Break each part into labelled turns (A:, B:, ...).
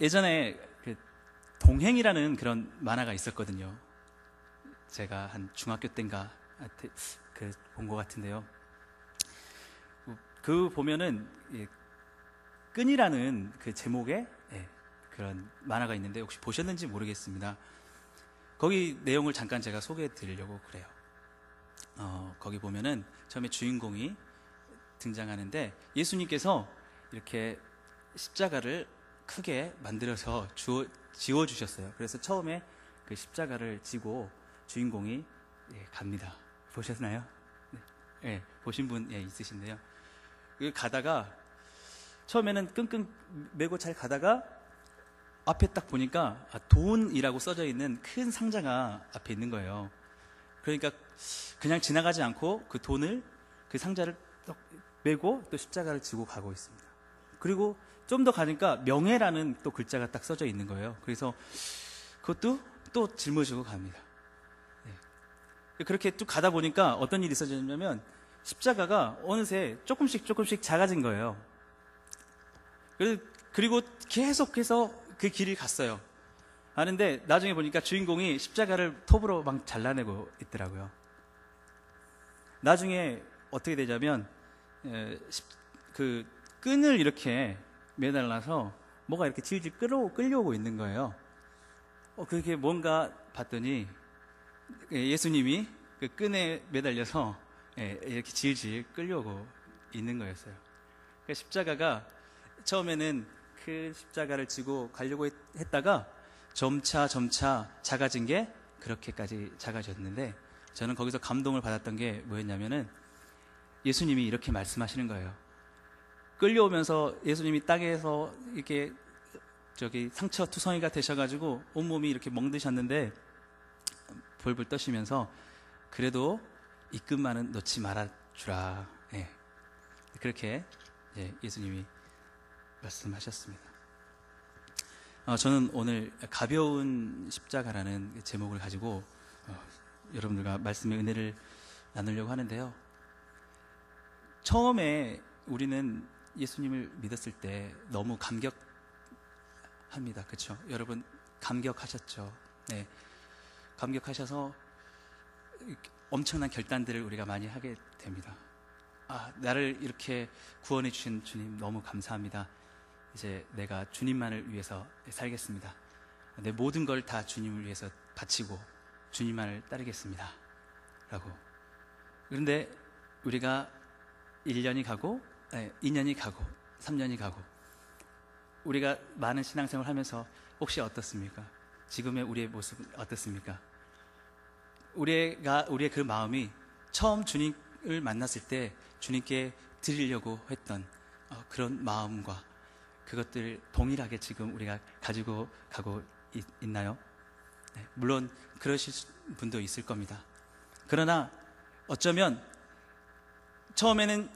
A: 예전에 그 동행이라는 그런 만화가 있었거든요. 제가 한 중학교 때인가 본 것 같은데요. 그 보면은 끈이라는 그 제목의 그런 만화가 있는데 혹시 보셨는지 모르겠습니다. 거기 내용을 잠깐 제가 소개해 드리려고 그래요. 거기 보면은 처음에 주인공이 등장하는데 예수님께서 이렇게 십자가를 크게 만들어서 지워주셨어요. 그래서 처음에 그 십자가를 지고 주인공이 갑니다. 보셨나요? 네, 보신 분 있으신데요. 가다가 처음에는 끙끙 메고 잘 가다가 앞에 딱 보니까 돈이라고 써져 있는 큰 상자가 앞에 있는 거예요. 그러니까 그냥 지나가지 않고 그 돈을, 그 상자를 딱 메고 또 십자가를 지고 가고 있습니다. 그리고 좀 더 가니까 명예라는 또 글자가 딱 써져 있는 거예요. 그래서 그것도 또 짊어지고 갑니다. 그렇게 쭉 가다 보니까 어떤 일이 있어졌냐면 십자가가 어느새 조금씩 작아진 거예요. 그리고 계속해서 그 길을 갔어요. 아는데 나중에 보니까 주인공이 십자가를 톱으로 막 잘라내고 있더라고요. 나중에 어떻게 되냐면 그 끈을 이렇게 매달라서 뭐가 이렇게 질질 끌려오고 있는 거예요. 그게 뭔가 봤더니 예수님이 그 끈에 매달려서 이렇게 질질 끌려오고 있는 거였어요. 그러니까 십자가가 처음에는 그 십자가를 지고 가려고 했다가 점차 작아진 게 그렇게까지 작아졌는데, 저는 거기서 감동을 받았던 게 뭐였냐면은 예수님이 이렇게 말씀하시는 거예요. 끌려오면서 예수님이 땅에서 이렇게 상처 투성이가 되셔가지고 온몸이 이렇게 멍드셨는데 벌벌 떠시면서 그래도 이 끈만은 놓지 말아주라. 그렇게 예수님이 말씀하셨습니다. 저는 오늘 가벼운 십자가라는 제목을 가지고 여러분들과 말씀의 은혜를 나누려고 하는데요. 처음에 우리는 예수님을 믿었을 때 너무 감격합니다. 그렇죠? 여러분 감격하셨죠? 네, 감격하셔서 엄청난 결단들을 우리가 많이 하게 됩니다. 나를 이렇게 구원해 주신 주님 너무 감사합니다. 이제 내가 주님만을 위해서 살겠습니다. 내 모든 걸 다 주님을 위해서 바치고 주님만을 따르겠습니다. 라고. 그런데 우리가 1년이 가고 2년이 가고 3년이 가고 우리가 많은 신앙생활을 하면서 혹시 어떻습니까? 지금의 우리의 모습은 어떻습니까? 우리의 그 마음이 처음 주님을 만났을 때 주님께 드리려고 했던 그런 마음과 그것들 동일하게 지금 우리가 가지고 가고 있나요? 네, 물론 그러실 분도 있을 겁니다. 그러나 어쩌면 처음에는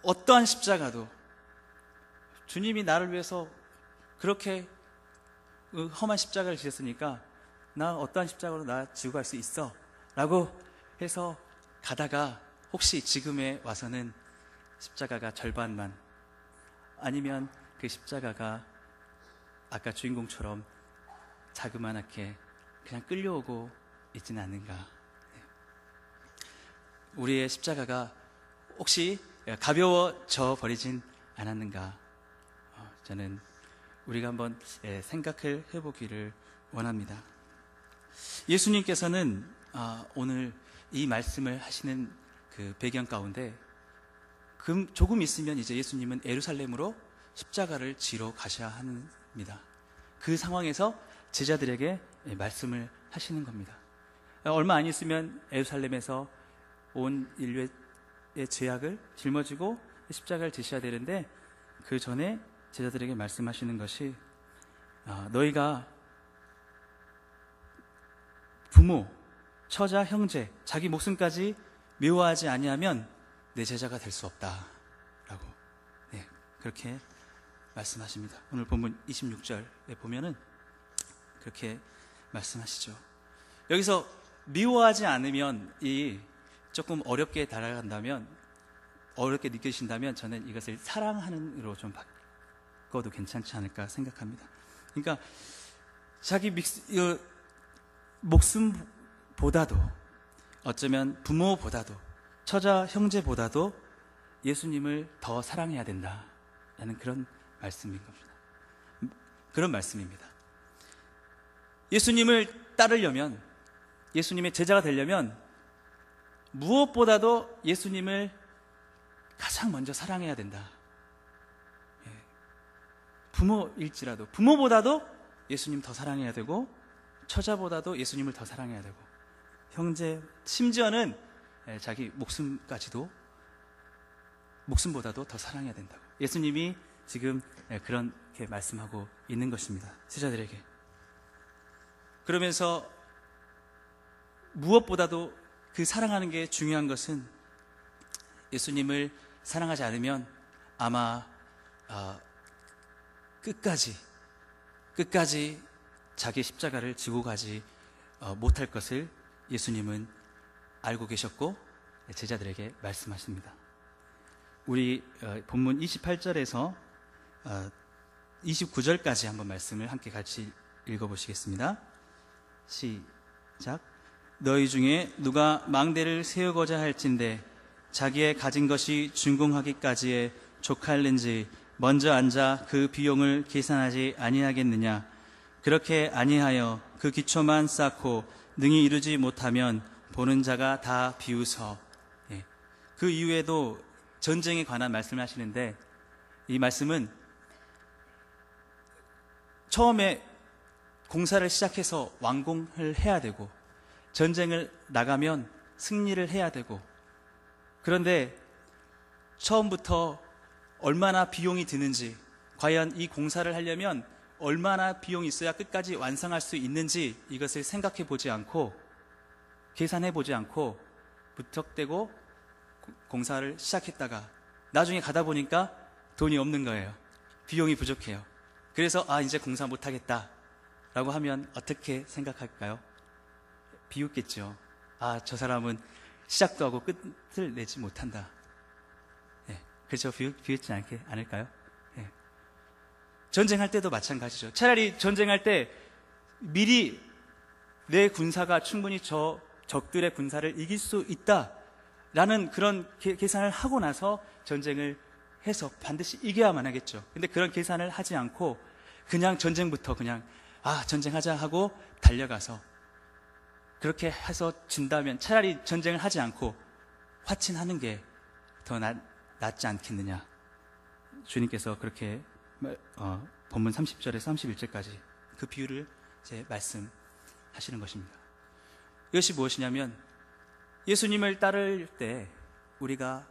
A: 어떠한 십자가도 주님이 나를 위해서 그렇게 험한 십자가를 지셨으니까 나 어떠한 십자가로 나 지고 갈 수 있어 라고 해서 가다가 혹시 지금에 와서는 십자가가 절반만, 아니면 그 십자가가 아까 주인공처럼 자그마하게 그냥 끌려오고 있지는 않는가. 우리의 십자가가 혹시 가벼워져 버리진 않았는가. 저는 우리가 한번 생각을 해보기를 원합니다. 예수님께서는 오늘 이 말씀을 하시는 그 배경 가운데 조금 있으면 이제 예수님은 예루살렘으로 십자가를 지러 가셔야 합니다. 그 상황에서 제자들에게 말씀을 하시는 겁니다. 얼마 안 있으면 예루살렘에서 온 인류의 죄악을 짊어지고 십자가를 지셔야 되는데, 그 전에 제자들에게 말씀하시는 것이 너희가 부모, 처자, 형제, 자기 목숨까지 미워하지 아니하면 내 제자가 될 수 없다 라고 그렇게 말씀하십니다. 오늘 본문 26절에 보면은 그렇게 말씀하시죠. 여기서 미워하지 않으면 이 조금 어렵게 달아간다면, 어렵게 느껴지신다면 저는 이것을 사랑하는으로 좀 바꿔도 괜찮지 않을까 생각합니다. 그러니까 자기 목숨보다도, 어쩌면 부모보다도, 처자 형제보다도 예수님을 더 사랑해야 된다라는 그런 말씀인 겁니다. 그런 말씀입니다. 예수님을 따르려면, 예수님의 제자가 되려면 무엇보다도 예수님을 가장 먼저 사랑해야 된다. 부모일지라도 부모보다도 예수님 더 사랑해야 되고, 처자보다도 예수님을 더 사랑해야 되고, 형제, 심지어는 자기 목숨보다도 더 사랑해야 된다고 예수님이 지금 그렇게 말씀하고 있는 것입니다. 제자들에게. 그러면서 무엇보다도 그 사랑하는 게 중요한 것은, 예수님을 사랑하지 않으면 아마 끝까지 자기 십자가를 지고 가지 못할 것을 예수님은 알고 계셨고 제자들에게 말씀하십니다. 우리 본문 28절에서 29절까지 한번 말씀을 함께 같이 읽어보시겠습니다. 시작. 너희 중에 누가 망대를 세우고자 할진대 자기의 가진 것이 준공하기까지에 족할는지 먼저 앉아 그 비용을 계산하지 아니하겠느냐. 그렇게 아니하여 그 기초만 쌓고 능히 이루지 못하면 보는 자가 다 비웃어. 그 이후에도 전쟁에 관한 말씀을 하시는데, 이 말씀은 처음에 공사를 시작해서 완공을 해야 되고, 전쟁을 나가면 승리를 해야 되고, 그런데 처음부터 얼마나 비용이 드는지, 과연 이 공사를 하려면 얼마나 비용이 있어야 끝까지 완성할 수 있는지, 이것을 생각해 보지 않고, 계산해 보지 않고 무턱대고 공사를 시작했다가 나중에 가다 보니까 돈이 없는 거예요. 비용이 부족해요. 그래서 이제 공사 못하겠다 라고 하면 어떻게 생각할까요? 비웃겠죠. 저 사람은 시작도 하고 끝을 내지 못한다. 그렇죠. 비웃지 않을까요? 전쟁할 때도 마찬가지죠. 차라리 전쟁할 때 미리 내 군사가 충분히 저 적들의 군사를 이길 수 있다라는 그런 계산을 하고 나서 전쟁을 해서 반드시 이겨야만 하겠죠. 근데 그런 계산을 하지 않고 그냥 전쟁부터 그냥 전쟁하자 하고 달려가서, 그렇게 해서 진다면 차라리 전쟁을 하지 않고 화친하는 게 더 낫지 않겠느냐. 주님께서 그렇게 본문 30절에서 31절까지 그 비유를 이제 말씀하시는 것입니다. 이것이 무엇이냐면, 예수님을 따를 때 우리가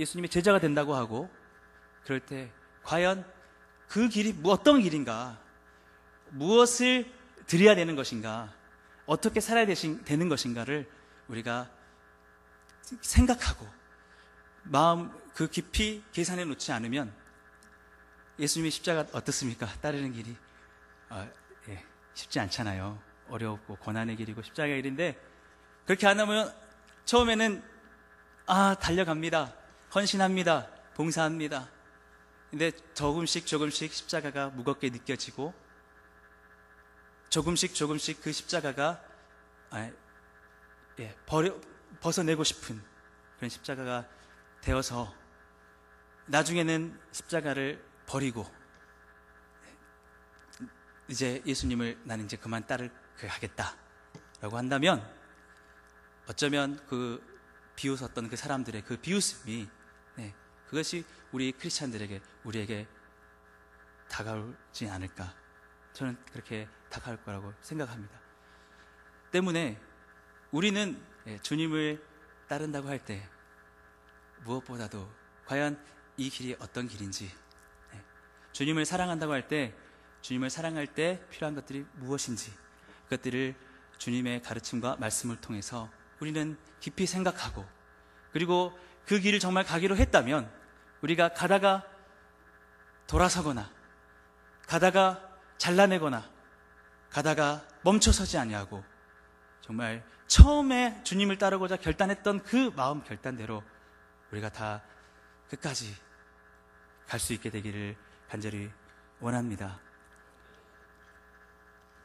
A: 예수님의 제자가 된다고 하고, 그럴 때 과연 그 길이 어떤 길인가, 무엇을 드려야 되는 것인가, 어떻게 살아야 되는 것인가를 우리가 생각하고 마음 그 깊이 계산해 놓지 않으면 예수님의 십자가 어떻습니까? 따르는 길이 쉽지 않잖아요. 어렵고 고난의 길이고 십자가의 길인데, 그렇게 안 하면 처음에는 달려갑니다, 헌신합니다, 봉사합니다. 근데 조금씩 십자가가 무겁게 느껴지고, 조금씩 그 십자가가 벗어내고 싶은 그런 십자가가 되어서 나중에는 십자가를 버리고 이제 예수님을 나는 이제 그만 하겠다라고 한다면, 어쩌면 그 비웃었던 그 사람들의 그 비웃음이 그것이 우리 크리스찬들에게, 우리에게 다가오지 않을까. 저는 그렇게 다가올 거라고 생각합니다. 때문에 우리는 주님을 따른다고 할 때 무엇보다도 과연 이 길이 어떤 길인지, 주님을 사랑한다고 할 때 주님을 사랑할 때 필요한 것들이 무엇인지, 그것들을 주님의 가르침과 말씀을 통해서 우리는 깊이 생각하고, 그리고 그 길을 정말 가기로 했다면 우리가 가다가 돌아서거나 가다가 잘라내거나 가다가 멈춰서지 아니하고, 정말 처음에 주님을 따르고자 결단했던 그 마음 결단대로 우리가 다 끝까지 갈 수 있게 되기를 간절히 원합니다.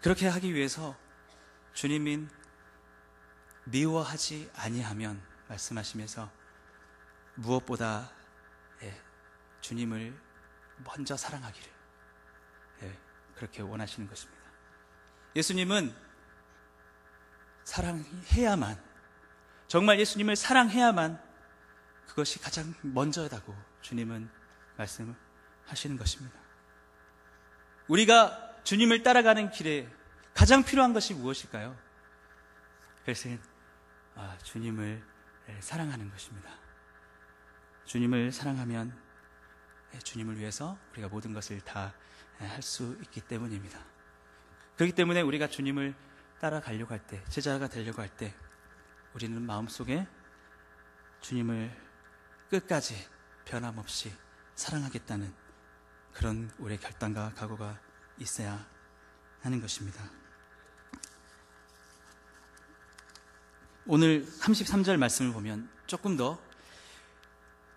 A: 그렇게 하기 위해서 주님인 미워하지 아니하면 말씀하시면서 무엇보다 주님을 먼저 사랑하기를 그렇게 원하시는 것입니다. 예수님은 사랑해야만, 정말 예수님을 사랑해야만 그것이 가장 먼저다고 주님은 말씀하시는 것입니다. 우리가 주님을 따라가는 길에 가장 필요한 것이 무엇일까요? 그것은 주님을 사랑하는 것입니다. 주님을 사랑하면 주님을 위해서 우리가 모든 것을 다 할 수 있기 때문입니다. 그렇기 때문에 우리가 주님을 따라가려고 할 때, 제자가 되려고 할 때 우리는 마음속에 주님을 끝까지 변함없이 사랑하겠다는 그런 우리의 결단과 각오가 있어야 하는 것입니다. 오늘 33절 말씀을 보면 조금 더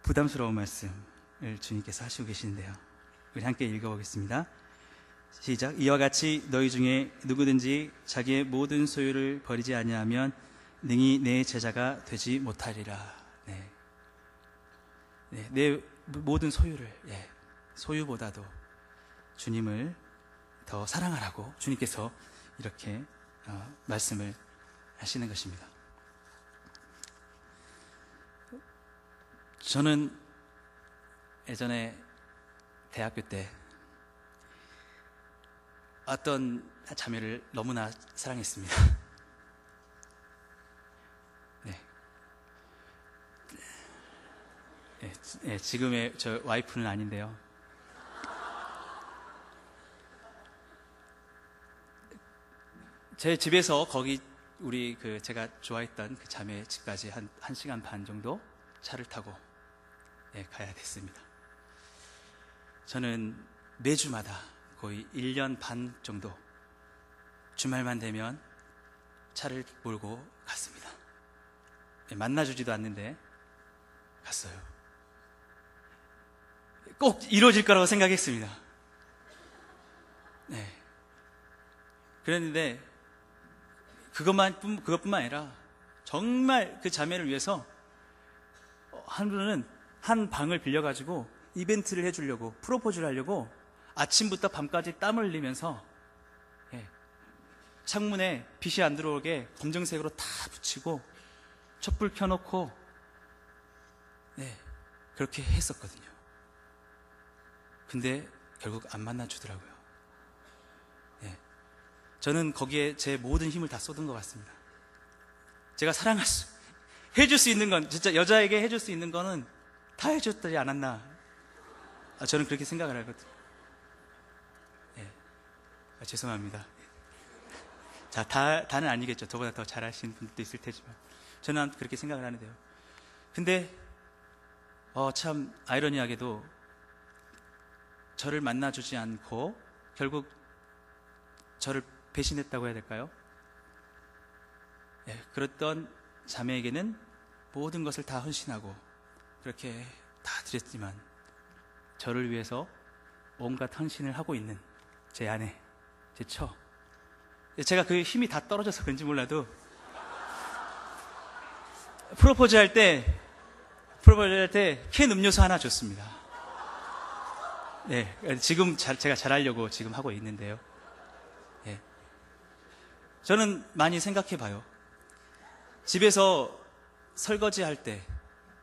A: 부담스러운 말씀을 주님께서 하시고 계시는데요. 우리 함께 읽어보겠습니다. 시작. 이와 같이 너희 중에 누구든지 자기의 모든 소유를 버리지 아니하면 능히 내 제자가 되지 못하리라. 내 모든 소유를, 소유보다도 주님을 더 사랑하라고 주님께서 이렇게 말씀을 하시는 것입니다. 저는 예전에 대학교 때 어떤 자매를 너무나 사랑했습니다. 지금의 저 와이프는 아닌데요. 제 집에서 거기 우리 제가 좋아했던 그 자매 집까지 한 1시간 반 정도 차를 타고 가야 됐습니다. 저는 매주마다 거의 1년 반 정도 주말만 되면 차를 몰고 갔습니다. 만나주지도 않는데 갔어요. 꼭 이루어질 거라고 생각했습니다. 그랬는데 그것뿐만 아니라 정말 그 자매를 위해서 한 분은 한 방을 빌려가지고 이벤트를 해주려고, 프로포즈를 하려고 아침부터 밤까지 땀을 흘리면서 창문에 빛이 안 들어오게 검정색으로 다 붙이고 촛불 켜놓고 그렇게 했었거든요. 근데 결국 안 만나주더라고요. 저는 거기에 제 모든 힘을 다 쏟은 것 같습니다. 제가 해줄 수 있는 건, 진짜 여자에게 해줄 수 있는 거는 다 해줬지 않았나. 저는 그렇게 생각을 하거든요. 죄송합니다. 자, 다는 아니겠죠. 저보다 더 잘하시는 분들도 있을 테지만. 저는 그렇게 생각을 하는데요. 근데, 참, 아이러니하게도 저를 만나주지 않고 결국 저를 배신했다고 해야 될까요? 그랬던 자매에게는 모든 것을 다 헌신하고 그렇게 다 드렸지만 저를 위해서 온갖 헌신을 하고 있는 제 아내, 제 처. 제가 그 힘이 다 떨어져서 그런지 몰라도 프로포즈 할 때 캔 음료수 하나 줬습니다. 지금 제가 잘하려고 지금 하고 있는데요. 저는 많이 생각해 봐요. 집에서 설거지 할 때,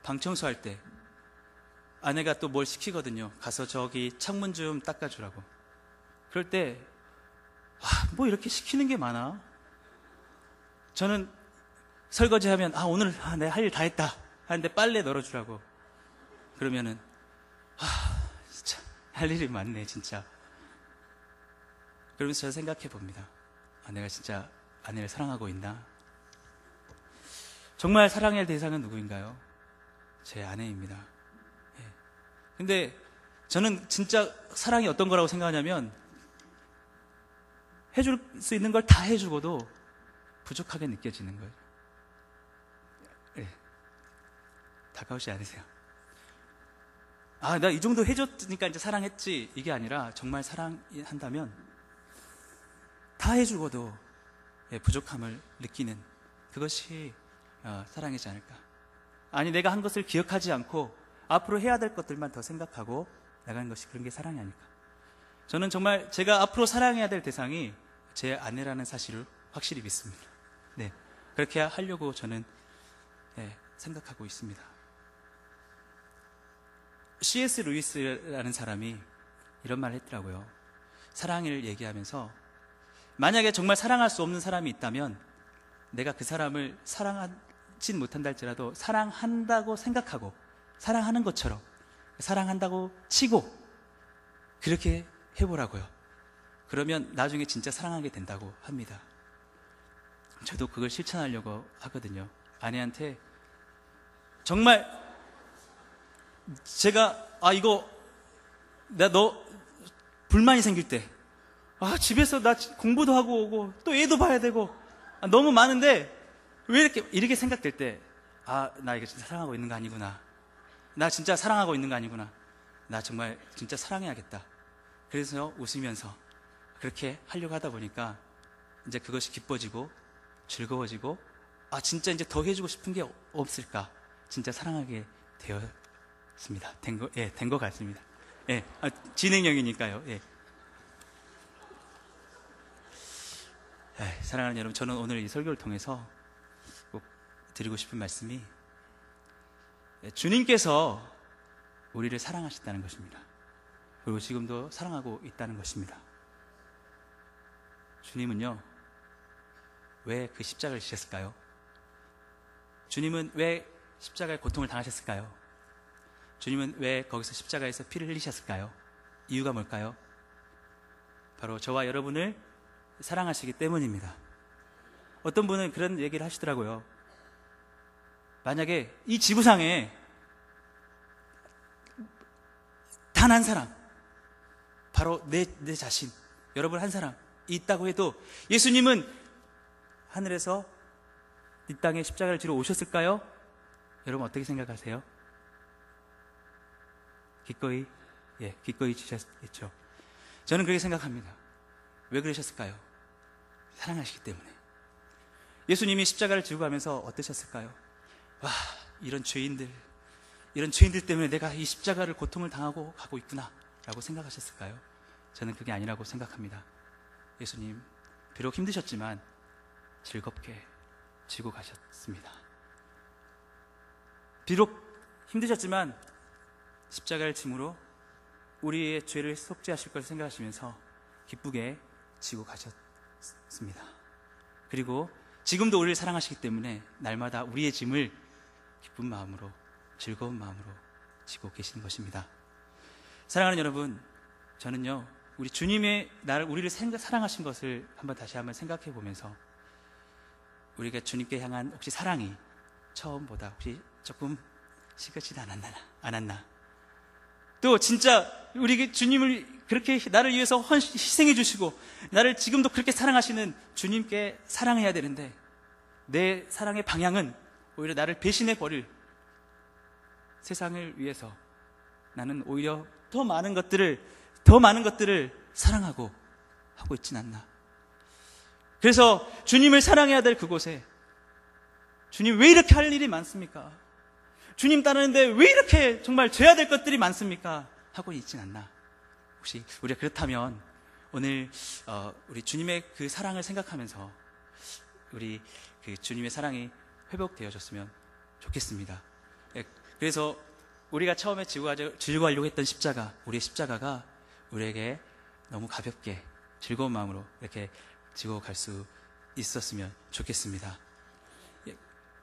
A: 방 청소할 때 아내가 또 뭘 시키거든요. 가서 저기 창문 좀 닦아주라고. 그럴 때 뭐 이렇게 시키는 게 많아. 저는 설거지 하면 오늘 내 할 일 다 했다 하는데 빨래 널어주라고. 그러면은 진짜 할 일이 많네 진짜. 그러면서 제가 생각해 봅니다. 내가 진짜 아내를 사랑하고 있나? 정말 사랑할 대상은 누구인가요? 제 아내입니다. 근데 저는 진짜 사랑이 어떤 거라고 생각하냐면 해줄 수 있는 걸 다 해주고도 부족하게 느껴지는 거예요. 다가오지 않으세요? 나 이 정도 해줬으니까 이제 사랑했지, 이게 아니라 정말 사랑한다면 다 다 해주고도 부족함을 느끼는 그것이 사랑이지 않을까. 아니, 내가 한 것을 기억하지 않고 앞으로 해야 될 것들만 더 생각하고 나가는 것이, 그런 게 사랑이 아닐까. 저는 정말 제가 앞으로 사랑해야 될 대상이 제 아내라는 사실을 확실히 믿습니다. 네, 그렇게 하려고 저는 생각하고 있습니다. C.S. 루이스라는 사람이 이런 말을 했더라고요. 사랑을 얘기하면서, 만약에 정말 사랑할 수 없는 사람이 있다면 내가 그 사람을 사랑하진 못한다 할지라도 사랑한다고 생각하고, 사랑하는 것처럼 사랑한다고 치고 그렇게 해보라고요. 그러면 나중에 진짜 사랑하게 된다고 합니다. 저도 그걸 실천하려고 하거든요. 아내한테 정말 제가 너 불만이 생길 때, 집에서 나 공부도 하고 오고 또 애도 봐야 되고 너무 많은데 왜 이렇게 생각될 때, 나 이거 진짜 사랑하고 있는 거 아니구나, 나 진짜 사랑하고 있는 거 아니구나, 나 정말 진짜 사랑해야겠다. 그래서 웃으면서 그렇게 하려고 하다 보니까 이제 그것이 기뻐지고 즐거워지고, 진짜 이제 더 해주고 싶은 게 없을까, 진짜 사랑하게 되었습니다. 된 것 같습니다. 진행형이니까요. 사랑하는 여러분, 저는 오늘 이 설교를 통해서 꼭 드리고 싶은 말씀이, 주님께서 우리를 사랑하셨다는 것입니다. 그리고 지금도 사랑하고 있다는 것입니다. 주님은요, 왜 그 십자가를 지셨을까요? 주님은 왜 십자가의 고통을 당하셨을까요? 주님은 왜 거기서 십자가에서 피를 흘리셨을까요? 이유가 뭘까요? 바로 저와 여러분을 사랑하시기 때문입니다. 어떤 분은 그런 얘기를 하시더라고요. 만약에 이 지구상에 단 한 사람, 바로 내 자신, 여러분 한 사람이 있다고 해도 예수님은 하늘에서 이 땅에 십자가를 지러 오셨을까요? 여러분 어떻게 생각하세요? 기꺼이 지셨겠죠. 저는 그렇게 생각합니다. 왜 그러셨을까요? 사랑하시기 때문에. 예수님이 십자가를 지고 가면서 어떠셨을까요? 이런 죄인들 때문에 내가 이 십자가를 고통을 당하고 가고 있구나 라고 생각하셨을까요? 저는 그게 아니라고 생각합니다. 예수님 비록 힘드셨지만 즐겁게 지고 가셨습니다. 비록 힘드셨지만 십자가를 짐으로 우리의 죄를 속죄하실 것을 생각하시면서 기쁘게 지고 가셨습니다. 그리고 지금도 우리를 사랑하시기 때문에 날마다 우리의 짐을 기쁜 마음으로, 즐거운 마음으로 지고 계시는 것입니다. 사랑하는 여러분, 저는요, 우리 주님의 우리를 사랑하신 것을 다시 한번 생각해 보면서, 우리가 주님께 향한 혹시 사랑이 처음보다 혹시 조금 식어지지 않았나? 또 진짜 우리 주님을 그렇게 나를 위해서 희생해 주시고 나를 지금도 그렇게 사랑하시는 주님께 사랑해야 되는데, 내 사랑의 방향은 오히려 나를 배신해 버릴 세상을 위해서 나는 오히려 더 많은 것들을 사랑하고 하고 있진 않나. 그래서 주님을 사랑해야 될 그곳에 주님 왜 이렇게 할 일이 많습니까? 주님 따르는데 왜 이렇게 정말 져야 될 것들이 많습니까? 하고 있진 않나. 혹시 우리가 그렇다면 오늘 우리 주님의 그 사랑을 생각하면서 우리 그 주님의 사랑이 회복되어졌으면 좋겠습니다. 그래서 우리가 처음에 지고 가려고 했던 십자가, 우리의 십자가가 우리에게 너무 가볍게 즐거운 마음으로 이렇게 지고 갈 수 있었으면 좋겠습니다.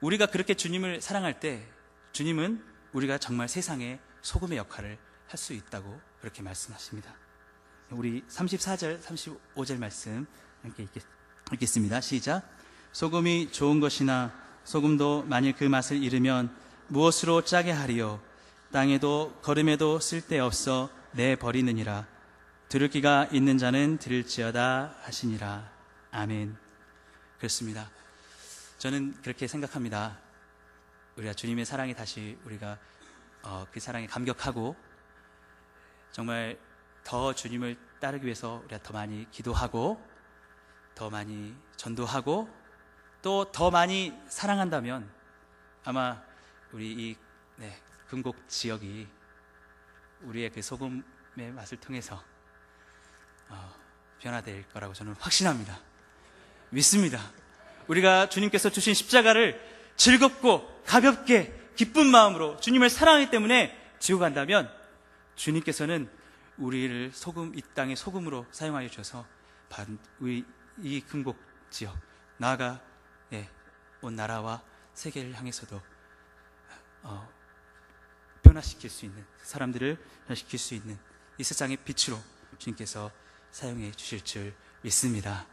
A: 우리가 그렇게 주님을 사랑할 때 주님은 우리가 정말 세상의 소금의 역할을 할 수 있다고 그렇게 말씀하십니다. 우리 34절, 35절 말씀 함께 읽겠습니다. 시작. 소금이 좋은 것이나 소금도 만일 그 맛을 잃으면 무엇으로 짜게 하리요? 땅에도 거름에도 쓸데없어 내버리느니라. 들을 귀가 있는 자는 들을지어다 하시니라. 아멘. 그렇습니다. 저는 그렇게 생각합니다. 우리가 주님의 사랑에 다시 우리가 그 사랑에 감격하고 정말 더 주님을 따르기 위해서 우리가 더 많이 기도하고 더 많이 전도하고 또 더 많이 사랑한다면 아마 우리 이 금곡 지역이 우리의 그 소금의 맛을 통해서 변화될 거라고 저는 확신합니다. 믿습니다. 우리가 주님께서 주신 십자가를 즐겁고 가볍게 기쁜 마음으로 주님을 사랑하기 때문에 지고 간다면 주님께서는 우리를 이 땅의 소금으로 사용하여 주셔서 우리 이 금곡 지역 나아가 온 나라와 세계를 향해서도 변화시킬 수 있는, 사람들을 변화시킬 수 있는 이 세상의 빛으로 주님께서 사용해 주실 줄 믿습니다.